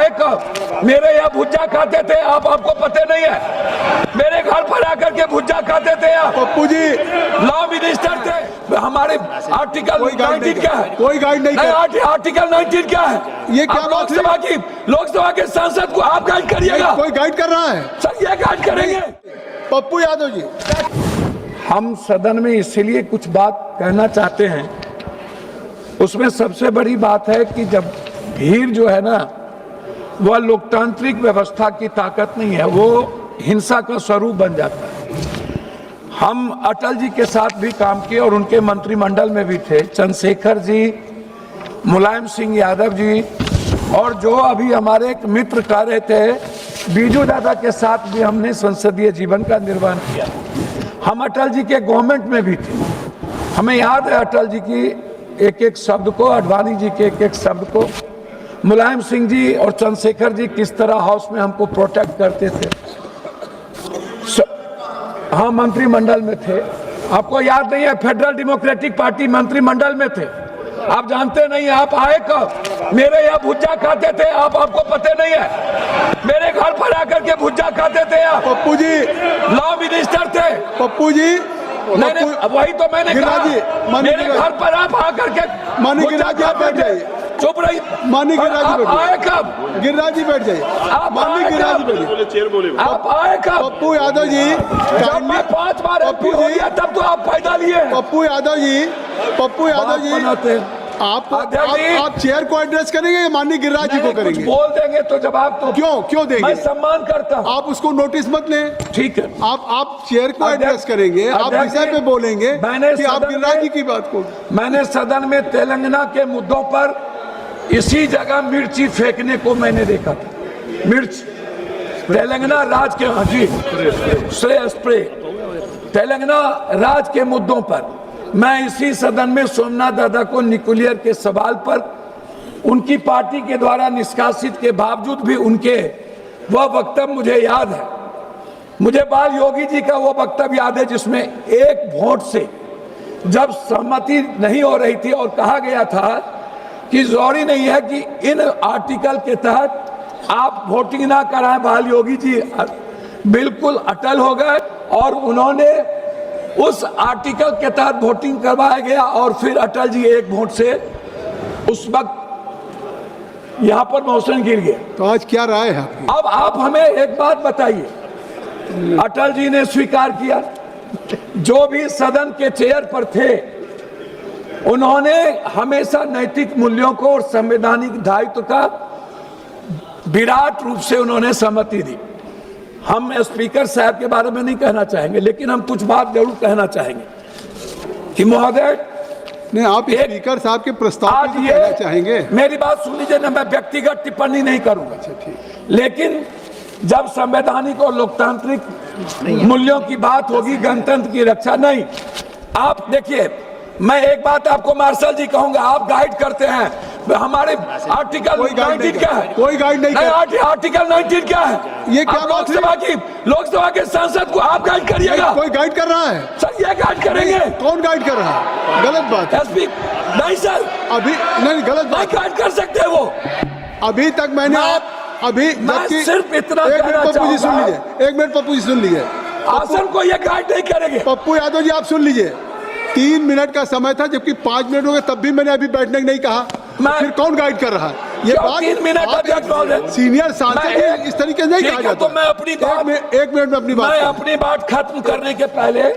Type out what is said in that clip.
आए कब? मेरे यहाँ भुज्जा खाते थे आप, आपको पता नहीं है? मेरे घर पर आकर के भुज्जा खाते थे आप। पप्पू जी लॉ मिनिस्टर थे। हमारे आर्टिकल 19 क्या है? कोई गाइड नहीं कर। आर्टिकल 19 क्या है? ये क्या बात है? लोकसभा के सांसद को आप गाइड करिएगा? कोई गाइड कर रहा है? सर ये गाइड करेंगे? पप्पू यादव जी, हम सदन में इसलिए कुछ बात कहना चाहते हैं, उसमें सबसे बड़ी बात है कि जब भीड़ जो है ना, वह लोकतांत्रिक व्यवस्था की ताकत नहीं है, वो हिंसा का स्वरूप बन जाता है। हम अटल जी के साथ भी काम किए और उनके मंत्रिमंडल में भी थे, चंद्रशेखर जी, मुलायम सिंह यादव जी, और जो अभी हमारे एक मित्र कह रहे थे बीजू दादा के साथ भी हमने संसदीय जीवन का निर्वहन किया। हम अटल जी के गवर्नमेंट में भी थे, हमें याद है अटल जी की एक एक शब्द को, अडवाणी जी के एक एक शब्द को, मुलायम सिंह जी और चंद्रशेखर जी किस तरह हाउस में हमको प्रोटेक्ट करते थे। हाँ, मंत्रिमंडल में थे, आपको याद नहीं है? फेडरल डेमोक्रेटिक पार्टी मंत्रिमंडल में थे, आप जानते नहीं। आप आए कब? मेरे यहाँ भुज्जा खाते थे आप, आपको पता नहीं है? मेरे घर पर आकर के भुज्जा खाते थे आप। पप्पू जी लॉ मिनिस्टर थे। पप्पू जी, नहीं, वही तो मैंने कहा, मेरे घर पर आप आकर के मानी गिरिराज जी, आप बैठ जाइए। चुप रही। मानी गिरिराज जी बैठ आए कब? गिरिराज जी बैठ जाइए। मानी गिरिराज जी बैठ। आप आए कब? पप्पू यादव जी, जब मैं 5 बार पप्पू MP हो जी, गया तब तो आप पैदा लिए। पप्पू यादव जी, पप्पू यादव जी, आप चेयर को एड्रेस करेंगे या माननीय गिरिराज जी को करेंगे? बोल देंगे तो जवाब तो क्यों देंगे? मैं सम्मान करता हूं। आप उसको नोटिस मत लें। ठीक है, आप चेयर को एड्रेस करेंगे, आप विषय पे बोलेंगे कि आप गिरिराज जी की बात को। मैंने सदन में तेलंगाना के मुद्दों पर इसी जगह मिर्ची फेंकने को मैंने देखा था। मिर्च तेलंगाना राज्य के, हाँ जी, स्प्रे तेलंगाना राज्य के मुद्दों पर मैं इसी सदन में सोमनाथ दादा को न्यूक्लियर के सवाल पर उनकी पार्टी के द्वारा निष्कासित के बावजूद भी उनके वह वक्तव्य मुझे याद है। मुझे बाल योगी जी का वो वक्तव्य याद है जिसमें एक वोट से जब सहमति नहीं हो रही थी और कहा गया था कि जरूरी नहीं है कि इन आर्टिकल के तहत आप वोटिंग ना कराएं, बाल योगी जी बिल्कुल अटल हो गए और उन्होंने उस आर्टिकल के तहत वोटिंग करवाया गया और फिर अटल जी एक वोट से उस वक्त यहां पर मौसम गिर गए। तो आज क्या राय है आपकी? अब आप हमें एक बात बताइए, अटल जी ने स्वीकार किया, जो भी सदन के चेयर पर थे उन्होंने हमेशा नैतिक मूल्यों को और संवैधानिक दायित्व का विराट रूप से उन्होंने सहमति दी। हम स्पीकर साहब के बारे में नहीं कहना चाहेंगे, लेकिन हम कुछ बात जरूर कहना चाहेंगे कि महोदय, नहीं, आप स्पीकर साहब के प्रस्ताव पे कहना चाहेंगे? मेरी बात सुन लीजिए ना, मैं व्यक्तिगत टिप्पणी नहीं करूंगा। अच्छा, ठीक। लेकिन जब संवैधानिक और लोकतांत्रिक मूल्यों की बात होगी, गणतंत्र की रक्षा नहीं, आप देखिए, मैं एक बात आपको मार्शल जी कहूंगा, आप गाइड करते हैं, हमारे आर्टिकल 19 क्या है? कोई गाइड नहीं कर। आर्टिकल 19 क्या है? ये क्या बात है? लोकसभा के सांसद को आप गाइड करिएगा? कोई गाइड कर रहा है? सर ये गाइड करेंगे? कौन गाइड कर रहा है? गलत बात है। एसपी नहीं सर, अभी नहीं, गलत बात। गाइड कर सकते हैं वो। अभी तक मैंने अभी सिर्फ इतना एक मिनट पप्पू जी सुन लीजिए, एक मिनट पप्पू जी सुन लीजिए। आसन को ये गाइड नहीं करेंगे। पप्पू यादव जी आप सुन लीजिए, 3 मिनट का समय था जबकि 5 मिनट हो गए, तब भी मैंने अभी बैठने नहीं कहा। फिर कौन गाइड कर रहा है? ये बात 3 मिनट सीनियर सांसद इस तरीके से नहीं कहा जाता। तो मैं अपनी बात, एक मिनट में अपनी बात खत्म करने के पहले